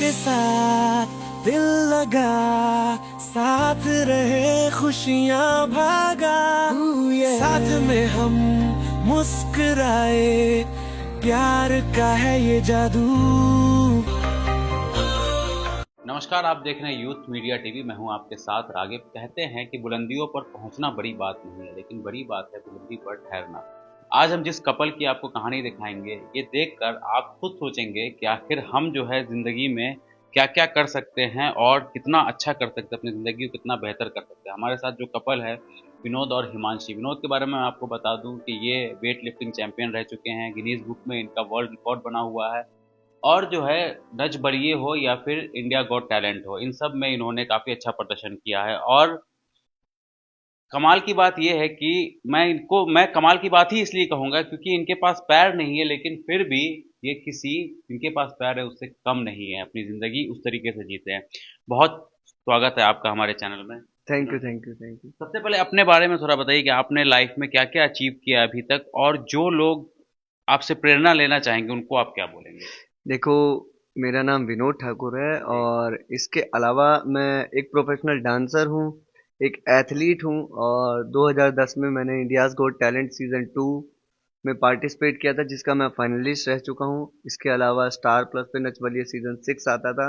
तेरे साथ दिल लगा, साथ रहे खुशियाँ भागा, साथ में हम मुस्कुराए, प्यार का है ये जादू। नमस्कार, आप देख रहे हैं यूथ मीडिया टीवी। मैं हूं आपके साथ रागिब। कहते हैं कि बुलंदियों पर पहुंचना बड़ी बात नहीं है, लेकिन बड़ी बात है बुलंदी पर ठहरना। आज हम जिस कपल की आपको कहानी दिखाएंगे, ये देखकर आप खुद सोचेंगे कि आखिर हम जो है ज़िंदगी में क्या क्या कर सकते हैं और कितना अच्छा कर सकते हैं, अपनी ज़िंदगी को कितना बेहतर कर सकते हैं। हमारे साथ जो कपल है, विनोद और हिमांशी। विनोद के बारे में मैं आपको बता दूं कि ये वेट लिफ्टिंग चैंपियन रह चुके हैं। गिनीज बुक में इनका वर्ल्ड रिकॉर्ड बना हुआ है। और जो है डच बड़िए हो या फिर इंडिया गॉट टैलेंट हो, इन सब में इन्होंने काफ़ी अच्छा प्रदर्शन किया है। और कमाल की बात यह है कि मैं कमाल की बात ही इसलिए कहूँगा क्योंकि इनके पास पैर नहीं है, लेकिन फिर भी ये किसी जिनके पास पैर है उससे कम नहीं है, अपनी ज़िंदगी उस तरीके से जीते हैं। बहुत स्वागत है आपका हमारे चैनल में। Thank you thank you thank you. सबसे पहले अपने बारे में थोड़ा बताइए कि आपने लाइफ में क्या क्या अचीव किया अभी तक, और जो लोग आपसे प्रेरणा लेना चाहेंगे उनको आप क्या बोलेंगे? देखो, मेरा नाम विनोद ठाकुर है और इसके अलावा मैं एक प्रोफेशनल डांसर हूँ, एक एथलीट हूँ और 2010 में मैंने इंडियाज़ गॉट टैलेंट सीज़न 2 में पार्टिसिपेट किया था, जिसका मैं फाइनलिस्ट रह चुका हूँ। इसके अलावा स्टार प्लस पे नच बलिए सीज़न 6 आता था,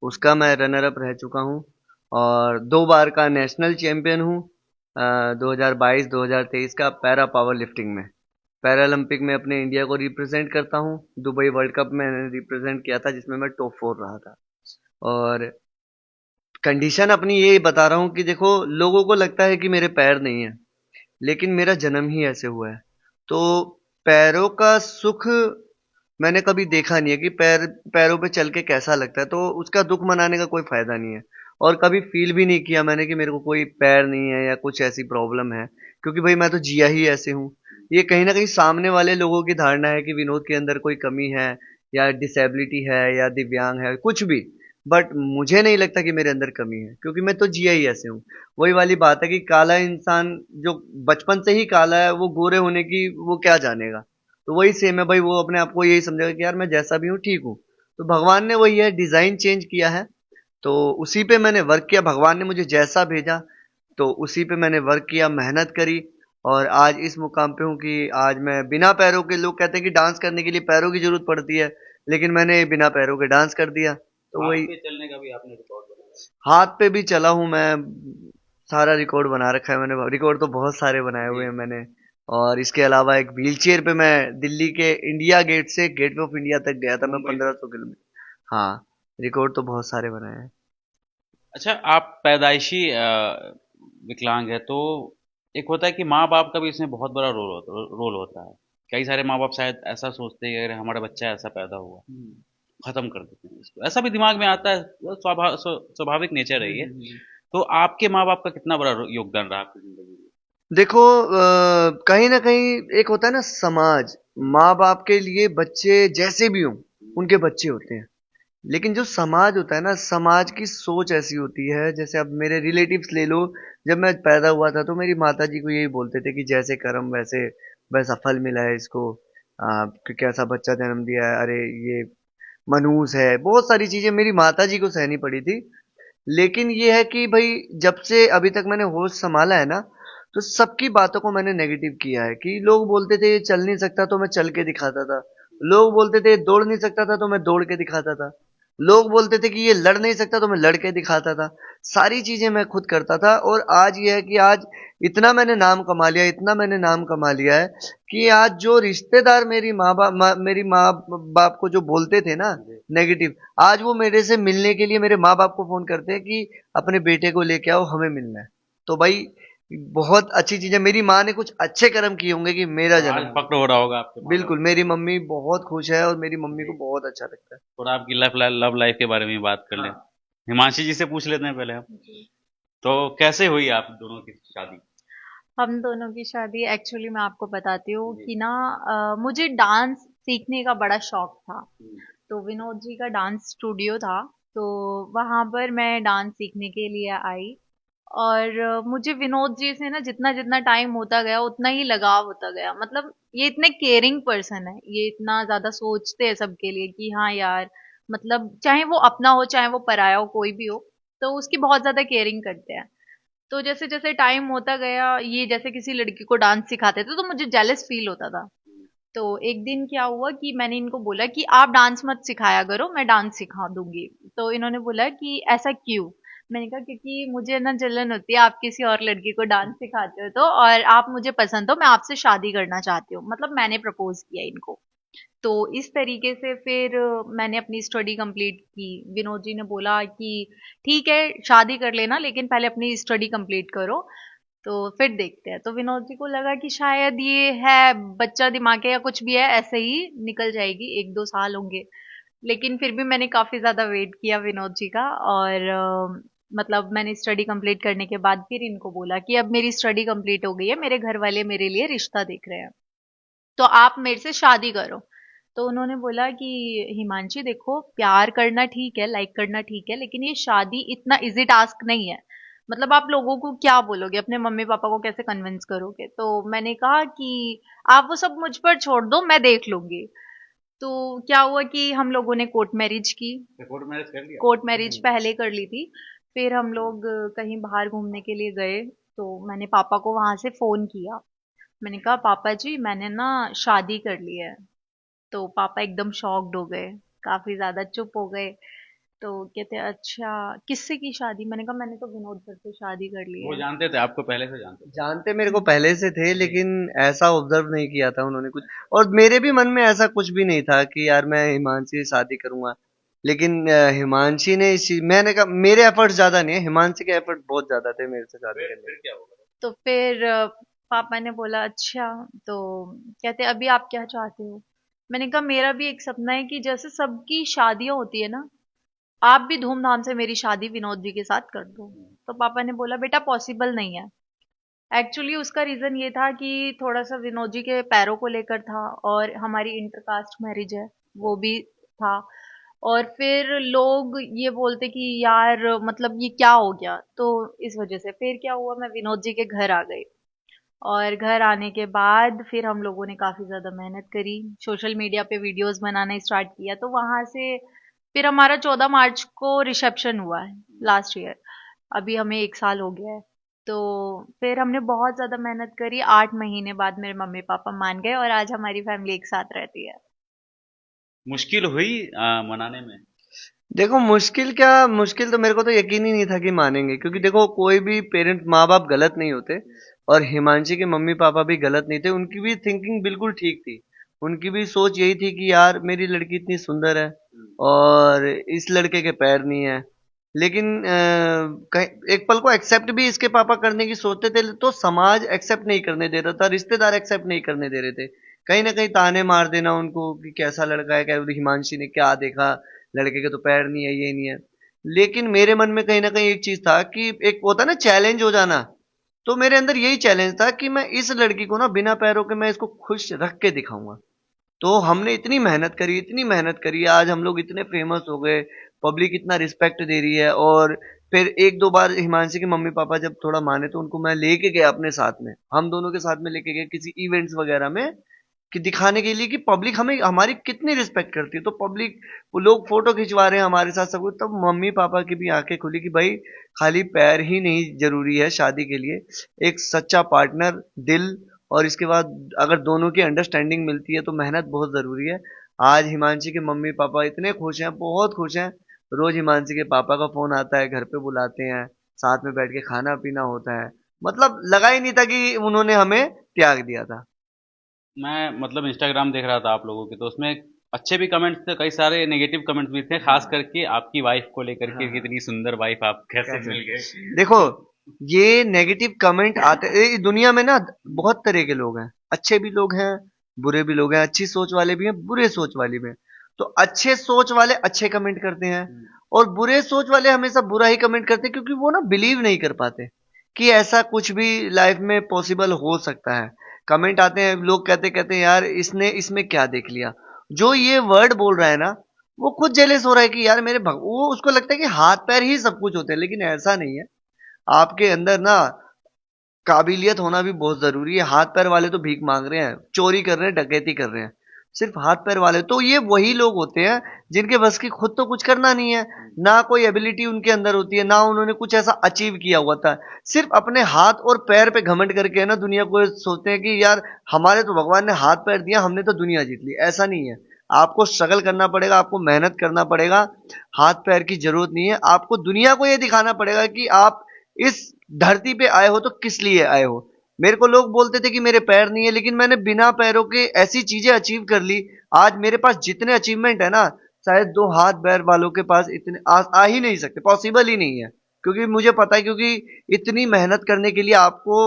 उसका मैं रनर अप रह चुका हूँ और 2 बार का नेशनल चैम्पियन हूँ। 2022-2023 का पैरा पावर लिफ्टिंग में, पैरालंपिक में अपने इंडिया को रिप्रेजेंट करता हूँ। दुबई वर्ल्ड कप में मैंने रिप्रेजेंट किया था, जिसमें मैं टॉप 4 रहा था। और कंडीशन अपनी ये बता रहा हूँ कि देखो, लोगों को लगता है कि मेरे पैर नहीं है, लेकिन मेरा जन्म ही ऐसे हुआ है। तो पैरों का सुख मैंने कभी देखा नहीं है कि पैरों पे चल के कैसा लगता है, तो उसका दुख मनाने का कोई फायदा नहीं है। और कभी फील भी नहीं किया मैंने कि मेरे को कोई पैर नहीं है या कुछ ऐसी प्रॉब्लम है, क्योंकि भाई मैं तो जिया ही ऐसे हूँ। ये कहीं ना कहीं सामने वाले लोगों की धारणा है कि विनोद के अंदर कोई कमी है या डिसेबिलिटी है या दिव्यांग है, कुछ भी। बट मुझे नहीं लगता कि मेरे अंदर कमी है, क्योंकि मैं तो जिया ही ऐसे हूँ। वही वाली बात है कि काला इंसान जो बचपन से ही काला है, वो गोरे होने की वो क्या जानेगा। तो वही सेम है भाई, वो अपने आप को यही समझेगा कि यार मैं जैसा भी हूँ ठीक हूँ। तो भगवान ने वही है, डिजाइन चेंज किया है, तो उसी पे मैंने वर्क किया। भगवान ने मुझे जैसा भेजा तो उसी पे मैंने वर्क किया, मेहनत करी और आज इस मुकाम पे हूँ कि आज मैं बिना पैरों के, लोग कहते हैं कि डांस करने के लिए पैरों की जरूरत पड़ती है, लेकिन मैंने बिना पैरों के डांस कर दिया। तो हाथ वही, पे चलने का भी आपने रिकॉर्ड बनाया? हाथ पे भी चला हूँ मैं, सारा रिकॉर्ड बना रखा है मैंने। रिकॉर्ड तो बहुत सारे बनाए हुए हैं मैंने। और इसके अलावा एक व्हीलचेयर पे मैं दिल्ली के इंडिया गेट से गेटवे ऑफ इंडिया तक गया था, मैं 1500 किलोमीटर। हाँ, रिकॉर्ड तो बहुत सारे बनाए हैं। अच्छा, आप पैदाइशी विकलांग है, तो एक होता है कि माँ बाप का भी इसमें बहुत बड़ा रोल होता है। कई सारे माँ बाप शायद ऐसा सोचते हैं कि अगर हमारा बच्चा ऐसा पैदा हुआ, खत्म कर देते हैं इसको, ऐसा भी दिमाग में आता है। वो स्वाभाविक नेचर है ये। तो आपके माँ बाप का कितना बड़ा योगदान रहा आपकी जिंदगी में? देखो, कहीं ना कहीं एक होता है ना समाज, माँ बाप के लिए बच्चे जैसे भी हों उनके बच्चे होते हैं। लेकिन जो समाज होता है ना, समाज की सोच ऐसी होती है। जैसे अब मेरे रिलेटिव्स ले लो, जब मैं पैदा हुआ था तो मेरी माता जी को यही बोलते थे कि जैसे कर्म वैसे वैसा फल मिला है इसको, कि कैसा बच्चा जन्म दिया है, अरे ये मनहूस है, बहुत सारी चीजें मेरी माता जी को सहनी पड़ी थी। लेकिन ये है कि भाई, जब से अभी तक मैंने होश संभाला है ना, तो सबकी बातों को मैंने नेगेटिव किया है। कि लोग बोलते थे ये चल नहीं सकता, तो मैं चल के दिखाता था। लोग बोलते थे ये दौड़ नहीं सकता था, तो मैं दौड़ के दिखाता था। लोग बोलते थे कि ये लड़ नहीं सकता, तो मैं लड़ के दिखाता था। सारी चीजें मैं खुद करता था। और आज ये है कि आज इतना मैंने नाम कमा लिया, इतना मैंने नाम कमा लिया है कि आज जो रिश्तेदार मेरी माँ बाप को जो बोलते थे ना नेगेटिव, आज वो मेरे से मिलने के लिए मेरे माँ बाप को फोन करते हैं कि अपने बेटे को लेके आओ, हमें मिलना है। तो भाई, बहुत अच्छी चीज है। मेरी माँ ने कुछ अच्छे कर्म किए होंगे कि मेरा तो आज जन्म। फक्र हो रहा होगा आपके माँ बाप बिल्कुल, मेरी मम्मी बहुत खुश है और मेरी मम्मी को बहुत अच्छा लगता है। को। थोड़ा आपकी लव लाइफ के बारे में भी बात कर लें। हाँ हिमांशी जी से पूछ लेते हैं पहले हम। तो कैसे हुई आप दोनों की शादी? हम दोनों की शादी एक्चुअली मैं आपको बताती हूँ जी। कि ना मुझे डांस सीखने का बड़ा शौक था। हम्म। तो विनोद जी का डांस स्टूडियो था, तो वहाँ पर मैं डांस सीखने के लिए आई। और मुझे विनोद जी से ना जितना जितना टाइम होता गया उतना ही लगाव होता गया। मतलब ये इतने केयरिंग पर्सन है, ये इतना ज़्यादा सोचते हैं सबके लिए कि हाँ यार, मतलब चाहे वो अपना हो चाहे वो पराया हो, कोई भी हो, तो उसकी बहुत ज्यादा केयरिंग करते हैं। तो जैसे जैसे टाइम होता गया, ये जैसे किसी लड़की को डांस सिखाते थे तो मुझे जेलस फील होता था। तो एक दिन क्या हुआ कि मैंने इनको बोला कि आप डांस मत सिखाया करो, मैं डांस सिखा दूंगी। तो इन्होंने बोला कि ऐसा क्यों? मैंने कहा क्योंकि मुझे ना जलन होती है, आप किसी और लड़की को डांस सिखाते हो तो, और आप मुझे पसंद हो, मैं आपसे शादी करना चाहती हूँ। मतलब मैंने प्रपोज किया इनको। तो इस तरीके से फिर मैंने अपनी स्टडी कंप्लीट की। विनोद जी ने बोला कि ठीक है शादी कर लेना, लेकिन पहले अपनी स्टडी कंप्लीट करो, तो फिर देखते हैं। तो विनोद जी को लगा कि शायद ये है बच्चा दिमाग है या कुछ भी है, ऐसे ही निकल जाएगी, 1-2 साल होंगे। लेकिन फिर भी मैंने काफी ज्यादा वेट किया विनोद जी का, और मतलब मैंने स्टडी कंप्लीट करने के बाद फिर इनको बोला कि अब मेरी स्टडी कंप्लीट हो गई है, मेरे घर वाले मेरे लिए रिश्ता देख रहे हैं, तो आप मेरे से शादी करो। तो उन्होंने बोला कि हिमांशी देखो, प्यार करना ठीक है, लाइक करना ठीक है, लेकिन ये शादी इतना इजी टास्क नहीं है। मतलब आप लोगों को क्या बोलोगे, अपने मम्मी पापा को कैसे कन्विंस करोगे? तो मैंने कहा कि आप वो सब मुझ पर छोड़ दो, मैं देख लूंगी। तो क्या हुआ कि हम लोगों ने कोर्ट मैरिज की। कोर्ट मैरिज कर लिया? कोर्ट मैरिज पहले कर ली थी। फिर हम लोग कहीं बाहर घूमने के लिए गए, तो मैंने पापा को वहां से फोन किया। मैंने कहा पापा जी मैंने ना शादी कर ली है। तो पापा एकदम शॉक्ड हो गए, काफी ज्यादा चुप हो गए। तो कहते अच्छा किससे की शादी? मैंने कहा मैंने तो विनोद सर से शादी कर ली वो है। जानते थे आपको, पहले से जानते थे? जानते मेरे को पहले से थे, लेकिन ऐसा ऑब्जर्व नहीं किया था उन्होंने कुछ। और मेरे भी मन में ऐसा कुछ भी नहीं था कि यार मैं हिमांशी से शादी करूंगा। लेकिन हिमांशी ने मैंने कहा मेरे एफर्ट्स ज्यादा नहीं है, हिमांशी के एफर्ट बहुत ज्यादा थे मेरे से शादी करने फिर क्या होगा? तो फिर पापा ने बोला अच्छा, तो कहते अभी आप क्या चाहते हो? मैंने कहा मेरा भी एक सपना है कि जैसे सबकी शादियां होती है ना, आप भी धूमधाम से मेरी शादी विनोद जी के साथ कर दो। तो पापा ने बोला बेटा पॉसिबल नहीं है। एक्चुअली उसका रीजन ये था कि थोड़ा सा विनोद जी के पैरों को लेकर था, और हमारी इंटरकास्ट मैरिज है, वो भी था। और फिर लोग ये बोलते कि यार मतलब ये क्या हो गया, तो इस वजह से फिर क्या हुआ, मैं विनोद जी के घर आ गई। और घर आने के बाद फिर हम लोगों ने काफी ज्यादा मेहनत करी, सोशल मीडिया पे वीडियोस बनाना स्टार्ट किया। तो वहां से फिर हमारा 14 मार्च को रिसेप्शन हुआ है लास्ट ईयर। अभी हमें 1 साल हो गया है। तो फिर हमने बहुत ज्यादा मेहनत करी, 8 महीने बाद मेरे मम्मी पापा मान गए, और आज हमारी फैमिली एक साथ रहती है। मुश्किल हुई मनाने में? देखो मुश्किल क्या, मुश्किल तो मेरे को तो यकीन ही नहीं था कि मानेंगे, क्योंकि देखो कोई भी पेरेंट माँ बाप गलत नहीं होते। और हिमांशी के मम्मी पापा भी गलत नहीं थे, उनकी भी थिंकिंग बिल्कुल ठीक थी। उनकी भी सोच यही थी कि यार मेरी लड़की इतनी सुंदर है और इस लड़के के पैर नहीं है। लेकिन एक पल को एक्सेप्ट भी इसके पापा करने की सोचते थे, तो समाज एक्सेप्ट नहीं करने दे रहा था, रिश्तेदार एक्सेप्ट नहीं करने दे रहे थे। कहीं ना कहीं ताने मार देना उनको कि कैसा लड़का है, क्या हिमांशी ने क्या देखा, लड़के के तो पैर नहीं है, ये नहीं है। लेकिन मेरे मन में कहीं ना कहीं एक चीज था कि एक होता ना चैलेंज हो जाना। तो मेरे अंदर यही चैलेंज था कि मैं इस लड़की को ना बिना पैरों के मैं इसको खुश रख के दिखाऊंगा। तो हमने इतनी मेहनत करी, इतनी मेहनत करी, आज हम लोग इतने फेमस हो गए, पब्लिक इतना रिस्पेक्ट दे रही है। और फिर एक दो बार हिमांशी के मम्मी पापा जब थोड़ा माने तो उनको मैं लेके गया अपने साथ में, हम दोनों के साथ में लेके गए किसी इवेंट्स वगैरह में, कि दिखाने के लिए कि पब्लिक हमें हमारी कितनी रिस्पेक्ट करती है। तो पब्लिक वो लोग फोटो खिंचवा रहे हैं हमारे साथ सब कुछ, तब मम्मी पापा की भी आंखें खुली कि भाई खाली पैर ही नहीं जरूरी है शादी के लिए, एक सच्चा पार्टनर, दिल, और इसके बाद अगर दोनों की अंडरस्टैंडिंग मिलती है तो मेहनत बहुत जरूरी है। आज हिमांशी के मम्मी पापा इतने खुश हैं, बहुत खुश हैं। रोज हिमांशी के पापा का फोन आता है, घर पे बुलाते हैं, साथ में बैठ के खाना पीना होता है। मतलब लगा ही नहीं था कि उन्होंने हमें त्याग दिया था। मैं मतलब इंस्टाग्राम देख रहा था आप लोगों के, तो उसमें अच्छे भी कमेंट्स थे, कई सारे नेगेटिव कमेंट्स भी थे, खास करके आपकी वाइफ को लेकर के, कितनी सुंदर वाइफ, आप कैसे मिल गए? देखो ये नेगेटिव कमेंट आते दुनिया में ना, बहुत तरह के लोग हैं, अच्छे भी लोग हैं, बुरे भी लोग हैं, अच्छी सोच वाले भी हैं, बुरे सोच वाले भी हैं। तो अच्छे सोच वाले अच्छे कमेंट करते हैं, और बुरे सोच वाले हमेशा बुरा ही कमेंट करते हैं, क्योंकि वो ना बिलीव नहीं कर पाते कि ऐसा कुछ भी लाइफ में पॉसिबल हो सकता है। कमेंट आते हैं, लोग कहते कहते हैं यार इसने इसमें क्या देख लिया। जो ये वर्ड बोल रहा है ना, वो खुद जेलस हो रहा है कि यार मेरे वो उसको लगता है कि हाथ पैर ही सब कुछ होते हैं, लेकिन ऐसा नहीं है। आपके अंदर ना काबिलियत होना भी बहुत जरूरी है। हाथ पैर वाले तो भीख मांग रहे हैं, चोरी कर रहे हैं, डकैती कर रहे हैं। सिर्फ हाथ पैर वाले। तो ये वही लोग होते हैं जिनके बस की खुद तो कुछ करना नहीं है, ना कोई एबिलिटी उनके अंदर होती है, ना उन्होंने कुछ ऐसा अचीव किया हुआ था। सिर्फ अपने हाथ और पैर पे घमंड करके है ना दुनिया को सोचते हैं कि यार हमारे तो भगवान ने हाथ पैर दिया, हमने तो दुनिया जीत ली। ऐसा नहीं है, आपको स्ट्रगल करना पड़ेगा, आपको मेहनत करना पड़ेगा। हाथ पैर की जरूरत नहीं है, आपको दुनिया को ये दिखाना पड़ेगा कि आप इस धरती पे आए हो तो किस लिए आए हो। मेरे को लोग बोलते थे कि मेरे पैर नहीं है, लेकिन मैंने बिना पैरों के ऐसी चीजें अचीव कर ली। आज मेरे पास जितने अचीवमेंट है ना, शायद दो हाथ पैर वालों के पास इतने आ ही नहीं सकते, पॉसिबल ही नहीं है। क्योंकि मुझे पता है, क्योंकि इतनी मेहनत करने के लिए आपको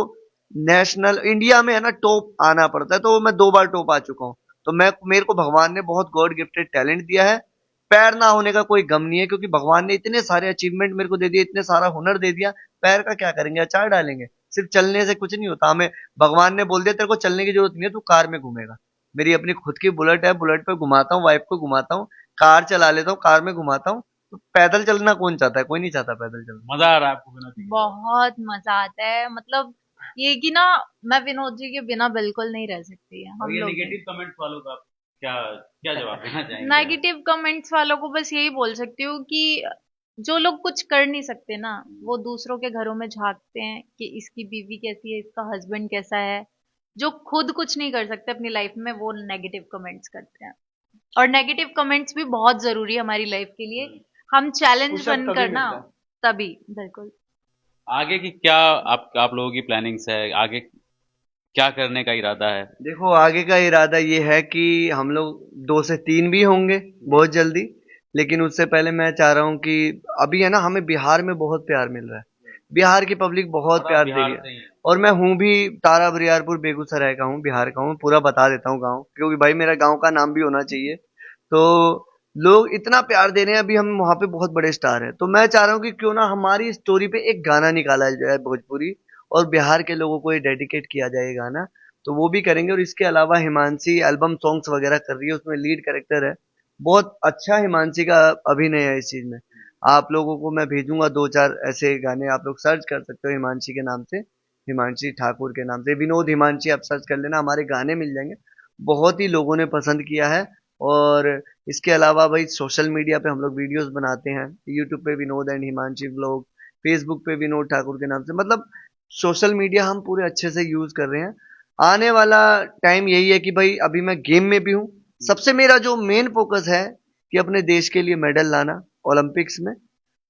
नेशनल इंडिया में है ना टॉप आना पड़ता है। तो मैं 2 बार टॉप आ चुका हूँ। तो मैं मेरे को भगवान ने बहुत गॉड गिफ्टेड टैलेंट दिया है। पैर ना होने का कोई गम नहीं है, क्योंकि भगवान ने इतने सारे अचीवमेंट मेरे को दे दिए, इतने सारा हुनर दे दिया। पैर का क्या करेंगे, अचार डालेंगे। सिर्फ चलने से कुछ नहीं होता। हमें भगवान ने बोल दिया तेरे को चलने की जरूरत नहीं है, तू कार में घूमेगा। मेरी अपनी खुद की बुलेट है, बुलेट पे घुमाता हूँ, वाइफ को घुमाता हूँ, कार चला लेता हूँ, कार में घुमाता हूँ। तो पैदल चलना कौन चाहता है, कोई नहीं चाहता पैदल चलना। मजा आ रहा है आपको बिना दिखे? बहुत मजा आता है। मतलब ये कि ना, मैं विनोद जी के बिना बिल्कुल नहीं रह सकती है। और हम ये लोग नेगेटिव कमेंट्स वालों का आप क्या क्या जवाब देना चाहेंगे? नेगेटिव कमेंट्स वालों को बस यही बोल सकती हूँ कि जो लोग कुछ कर नहीं सकते ना, वो दूसरों के घरों में झांकते हैं कि इसकी बीवी कैसी है, इसका हस्बैंड कैसा है। जो खुद कुछ नहीं कर सकते अपनी लाइफ में, वो नेगेटिव कमेंट्स करते हैं। और नेगेटिव कमेंट्स भी बहुत जरूरी है हमारी लाइफ के लिए। हम चैलेंज पुशअप तभी बनकर ना, मिलता है। तभी बिल्कुल। आगे की क्या आप लोगों की प्लानिंग्स है? आगे क्या करने का इरादा है? देखो आगे का इरादा ये है कि हम लोग 2 से 3 भी होंगे बहुत जल्दी। लेकिन उससे पहले मैं चाह रहा हूँ कि अभी है ना हमें बिहार में बहुत प्यार मिल रहा है, बिहार की पब्लिक बहुत और आप प्यार दे बिहार रही है। से ही हैं। और मैं हूँ भी तारा बरियारपुर बेगूसराय का हूँ, बिहार का हूँ। पूरा बता देता हूँ गाँव, क्योंकि भाई मेरा गाँव का नाम भी होना चाहिए। तो लोग इतना प्यार दे रहे हैं, अभी हम वहाँ पे बहुत बड़े स्टार हैं। तो मैं चाह रहा हूँ कि क्यों ना हमारी स्टोरी पे एक गाना निकाला जाए भोजपुरी, और बिहार के लोगों को ये डेडिकेट किया जाए ये गाना। तो वो भी करेंगे। और इसके अलावा हिमांशी एल्बम सॉन्ग्स वगैरह कर रही है, उसमें लीड कैरेक्टर है। बहुत अच्छा हिमांशी का अभिनय है इस चीज में। आप लोगों को मैं भेजूंगा 2-4 ऐसे गाने, आप लोग सर्च कर सकते हो हिमांशी के नाम से, हिमांशी ठाकुर के नाम से, विनोद हिमांशी आप सर्च कर लेना, हमारे गाने मिल जाएंगे। बहुत ही लोगों ने पसंद किया है। और इसके अलावा भाई सोशल मीडिया पे हम लोग वीडियोस बनाते हैं, यूट्यूब पे Vinod and Himanshi vlog, Facebook पे विनोद ठाकुर के नाम से। मतलब सोशल मीडिया हम पूरे अच्छे से यूज कर रहे हैं। आने वाला टाइम यही है कि भाई अभी मैं गेम में भी हूँ। सबसे मेरा जो मेन फोकस है कि अपने देश के लिए मेडल लाना ओलंपिक्स में।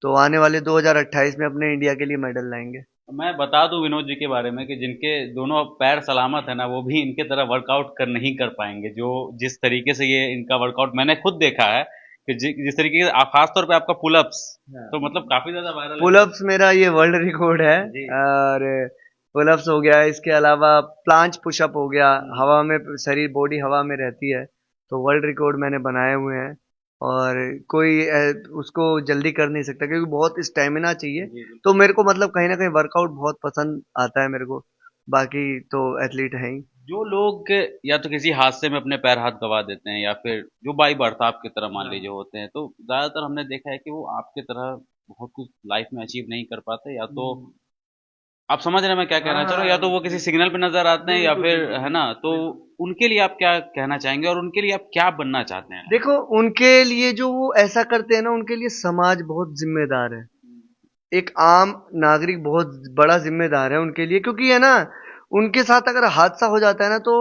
तो आने वाले 2028 में अपने इंडिया के लिए मेडल लाएंगे। मैं बता दूं विनोद जी के बारे में कि जिनके दोनों पैर सलामत है ना, वो भी इनके तरह वर्कआउट कर नहीं कर पाएंगे। जो जिस तरीके से ये इनका वर्कआउट मैंने खुद देखा है कि जिस तरीके से खास तौर पे आपका पुलअप्स, तो मतलब काफी ज्यादा वायरल है। पुलअप्स मेरा ये वर्ल्ड रिकॉर्ड है। जी। और पुलअप्स हो गया, इसके अलावा प्लांच पुशअप हो गया, हवा में शरीर बॉडी हवा में रहती है। तो वर्ल्ड रिकॉर्ड मैंने बनाए हुए हैं। और कोई उसको जल्दी कर नहीं सकता, क्योंकि बहुत स्टेमिना चाहिए। जी। तो मेरे को मतलब कहीं ना कहीं वर्कआउट बहुत पसंद आता है मेरे को। बाकी तो एथलीट है ही। जो लोग या तो किसी हादसे में अपने पैर हाथ गवा देते हैं, या फिर जो बाई बर्थ आपकी तरह मान लीजिए होते हैं, तो ज्यादातर हमने देखा है कि वो आपकी तरह बहुत कुछ लाइफ में अचीव नहीं कर पाते। या तो आप समझ रहे हैं मैं क्या कहना चाह रहा हूँ, या तो वो किसी सिग्नल पे नजर आते हैं, या फिर है ना। तो उनके लिए आप क्या कहना चाहेंगे, और उनके लिए आप क्या बनना चाहते हैं? देखो उनके लिए जो वो ऐसा करते हैं ना, उनके लिए समाज बहुत जिम्मेदार है। एक आम नागरिक बहुत बड़ा जिम्मेदार है उनके लिए। क्योंकि है ना उनके साथ अगर हादसा हो जाता है ना, तो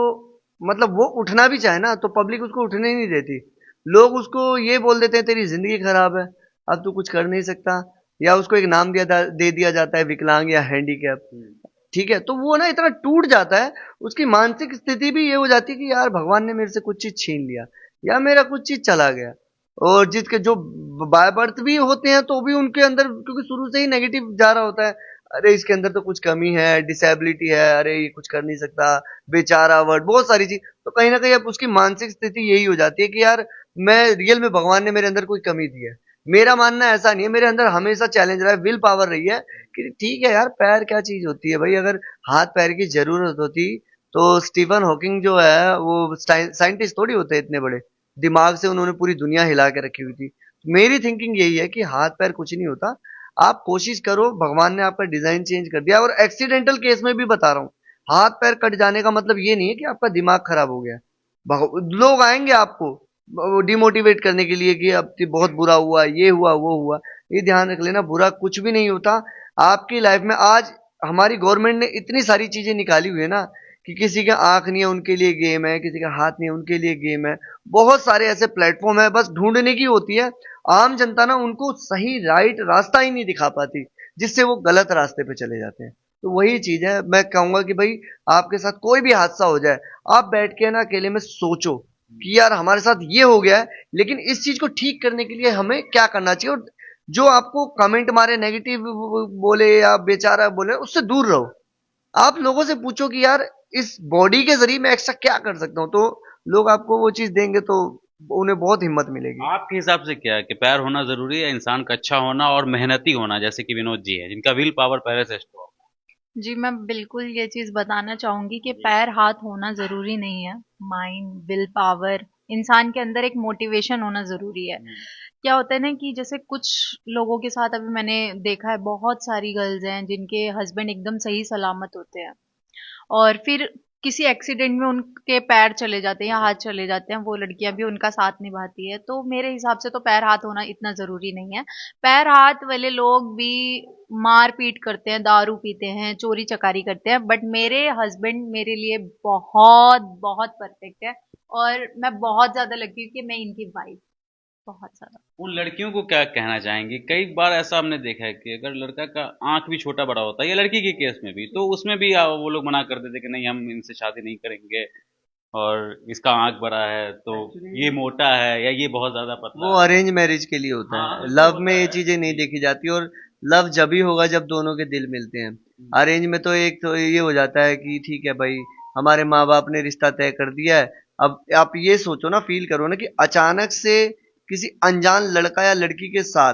मतलब वो उठना भी चाहे ना तो पब्लिक उसको उठने ही नहीं देती। लोग उसको ये बोल देते हैं तेरी जिंदगी खराब है, अब तू कुछ कर नहीं सकता। या उसको एक नाम दे दिया जाता है विकलांग या हैंडीकैप। ठीक है, तो वो ना इतना टूट जाता है, उसकी मानसिक स्थिति भी ये हो जाती है कि यार भगवान ने मेरे से कुछ चीज छीन लिया, या मेरा कुछ चीज चला गया। और जिसके जो बाय बर्थ भी होते हैं, तो भी उनके अंदर क्योंकि शुरू से ही नेगेटिव जा रहा होता है, अरे इसके अंदर तो कुछ कमी है, डिसेबिलिटी है, अरे ये कुछ कर नहीं सकता, बेचारा वर्ड, बहुत सारी चीज। तो कहीं ना कहीं अब उसकी मानसिक स्थिति यही हो जाती है कि यार मैं रियल में भगवान ने मेरे अंदर कोई कमी दी है। मेरा मानना ऐसा नहीं है, मेरे अंदर हमेशा चैलेंज रहा है, विल पावर रही है कि ठीक है यार पैर क्या चीज होती है भाई। अगर हाथ पैर की जरूरत होती तो स्टीफन हॉकिंग जो है वो साइंटिस्ट थोड़ी होते इतने बड़े, दिमाग से उन्होंने पूरी दुनिया हिला के रखी हुई थी। मेरी थिंकिंग यही है कि हाथ पैर कुछ नहीं होता। आप कोशिश करो, भगवान ने आपका डिजाइन चेंज कर दिया। और एक्सीडेंटल केस में भी बता रहा हूँ, हाथ पैर कट जाने का मतलब ये नहीं है कि आपका दिमाग खराब हो गया। लोग आएंगे आपको डिमोटिवेट करने के लिए कि अब तो बहुत बुरा हुआ, ये हुआ, वो हुआ। ये ध्यान रख लेना, बुरा कुछ भी नहीं होता आपकी लाइफ में। आज हमारी गवर्नमेंट ने इतनी सारी चीजें निकाली हुई है ना, कि किसी के आंख नहीं है उनके लिए गेम है, किसी का हाथ नहीं है उनके लिए गेम है। बहुत सारे ऐसे प्लेटफॉर्म है, बस ढूंढने की होती है। आम जनता ना उनको सही राइट रास्ता ही नहीं दिखा पाती, जिससे वो गलत रास्ते पे चले जाते हैं। तो वही चीज है, मैं कहूंगा कि भाई आपके साथ कोई भी हादसा हो जाए, आप बैठ के ना अकेले में सोचो कि यार हमारे साथ ये हो गया है, लेकिन इस चीज को ठीक करने के लिए हमें क्या करना चाहिए। और जो आपको कमेंट मारे, नेगेटिव बोले या बेचारा बोले, उससे दूर रहो। आप लोगों से पूछो कि यार इस बॉडी के जरिए मैं एक्स्ट्रा क्या कर सकता हूँ, तो लोग आपको वो चीज देंगे, तो उन्हें बहुत हिम्मत मिलेगी। आपके हिसाब से क्या है कि पैर होना जरूरी है, इंसान का अच्छा होना और मेहनती होना, जैसे कि विनोद जी है जिनका विल पावर पहले से स्ट्रॉन्ग। जी, मैं बिल्कुल ये चीज़ बताना चाहूँगी कि पैर हाथ होना ज़रूरी नहीं है। माइंड, विल पावर, इंसान के अंदर एक मोटिवेशन होना ज़रूरी है। क्या होता है ना कि जैसे कुछ लोगों के साथ अभी मैंने देखा है, बहुत सारी गर्ल्स हैं जिनके हस्बैंड एकदम सही सलामत होते हैं और फिर किसी एक्सीडेंट में उनके पैर चले जाते हैं या हाथ चले जाते हैं, वो लड़कियां भी उनका साथ निभाती है। तो मेरे हिसाब से तो पैर हाथ होना इतना ज़रूरी नहीं है। पैर हाथ वाले लोग भी मार पीट करते हैं, दारू पीते हैं, चोरी चकारी करते हैं, बट मेरे हस्बैंड मेरे लिए बहुत बहुत परफेक्ट है और मैं बहुत ज़्यादा लकी हूँ कि मैं इनकी वाइफ, बहुत ज़्यादा। उन लड़कियों को क्या कहना चाहेंगे? कई बार ऐसा हमने देखा है कि अगर लड़का का आंख भी छोटा बड़ा होता है, या लड़की के केस में भी, तो उसमें भी वो लोग मना कर देते कि नहीं हम इनसे शादी नहीं करेंगे, और इसका आंख बड़ा है तो ये मोटा है या ये बहुत ज्यादा पतला वो है। अरेंज मैरिज के लिए होता हाँ, है, उसमें लव में होता ये है। चीजें नहीं देखी जाती। और लव जब ही होगा जब दोनों के दिल मिलते हैं। अरेंज में तो एक तो ये हो जाता है कि ठीक है भाई, हमारे माँ बाप ने रिश्ता तय कर दिया है। अब आप ये सोचो ना, फील करो ना कि अचानक से किसी अनजान लड़का या लड़की के साथ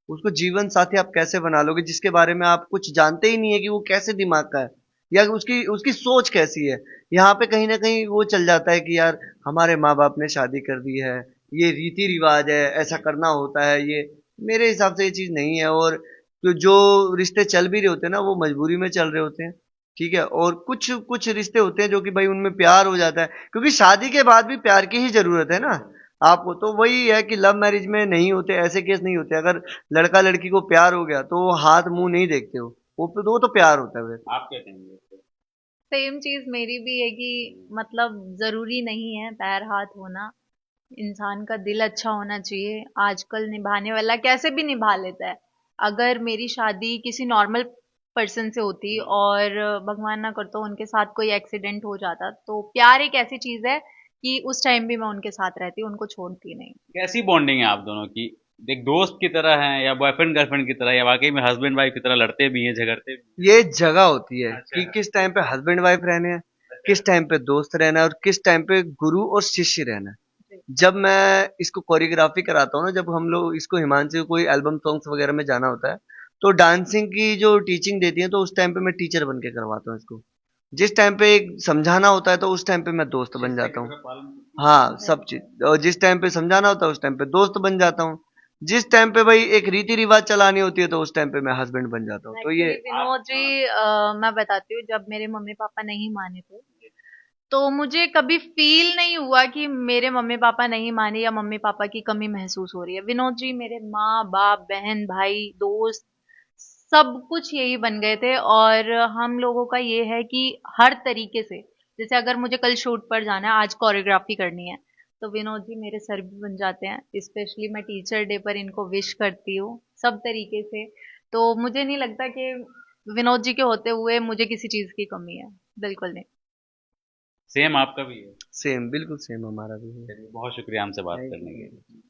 उसको जीवन साथी आप कैसे बना लोगे, जिसके बारे में आप कुछ जानते ही नहीं है कि वो कैसे दिमाग का है या उसकी उसकी सोच कैसी है। यहाँ पे कहीं ना कहीं वो चल जाता है कि यार हमारे माँ बाप ने शादी कर दी है, ये रीति रिवाज है, ऐसा करना होता है। ये मेरे हिसाब से ये चीज नहीं है। और जो रिश्ते चल भी रहे होते हैं ना, वो मजबूरी में चल रहे होते हैं। ठीक है, और कुछ कुछ रिश्ते होते हैं जो कि भाई उनमें प्यार हो जाता है, क्योंकि शादी के बाद भी प्यार की ही जरूरत है ना आपको। तो वही है कि लव मैरिज में नहीं होते ऐसे केस, नहीं होते। अगर लड़का लड़की को प्यार हो गया तो वो हाथ मुंह नहीं देखते हो, वो तो प्यार होता है। आप क्या कहेंगे इस पे? सेम चीज़ मेरी भी है कि मतलब ज़रूरी नहीं है पैर हाथ होना। इंसान का दिल अच्छा होना चाहिए। आजकल निभाने वाला कैसे भी निभा लेता है। अगर मेरी शादी किसी नॉर्मल पर्सन से होती और भगवान ना करता उनके साथ कोई एक्सीडेंट हो जाता, तो प्यार एक ऐसी चीज़ है कि उस टाइम भी मैं उनके साथ रहती, उनको छोड़ती नहीं। कैसी बॉन्डिंग है आप दोनों की? एक दोस्त की तरह है या बॉयफ्रेंड गर्लफ्रेंड की तरह, या वाकई में हस्बैंड वाइफ की तरह लड़ते भी हैं झगड़ते भी ये जगह होती है हैं? कि अच्छा। किस टाइम पे हस्बैंड वाइफ रहने हैं, किस टाइम पे दोस्त रहना है, और किस टाइम पे गुरु और शिष्य रहना है। जब मैं इसको कोरियोग्राफी कराता हूँ ना, जब हम लोग इसको हिमांशु कोई एल्बम सॉन्ग्स वगैरह में जाना होता है, तो डांसिंग की जो टीचिंग देती है, तो उस टाइम पे मैं टीचर बन के करवाता हूँ इसको। जिस टाइम पे एक समझाना होता है तो उस टाइम पे मैं दोस्त बन जाता हूँ। हाँ, सब चीज। और जिस टाइम पे समझाना होता है उस टाइम पे दोस्त बन जाता हूँ। जिस टाइम पे भाई एक रीति रिवाज चलानी होती है तो उस टाइम पे मैं हस्बैंड बन जाता हूँ। तो ये एक्चुअली विनोद जी, मैं बताती हूँ, जब मेरे मम्मी पापा नहीं माने थे तो मुझे कभी फील नहीं हुआ कि मेरे मम्मी पापा नहीं माने या मम्मी पापा की कमी महसूस हो रही है। विनोद जी मेरे माँ बाप, बहन भाई, दोस्त, सब कुछ यही बन गए थे। और हम लोगों का ये है कि हर तरीके से, जैसे अगर मुझे कल शूट पर जाना है, आज कोरियोग्राफी करनी है, तो विनोद जी मेरे सर भी बन जाते हैं। स्पेशली मैं टीचर डे पर इनको विश करती हूँ सब तरीके से। तो मुझे नहीं लगता कि विनोद जी के होते हुए मुझे किसी चीज़ की कमी है, बिल्कुल नहीं। सेम आपका भी है। सेम, बिल्कुल सेम हमारा भी है। चलिए, बहुत शुक्रिया हमसे बात थैंक करने के लिए। यू।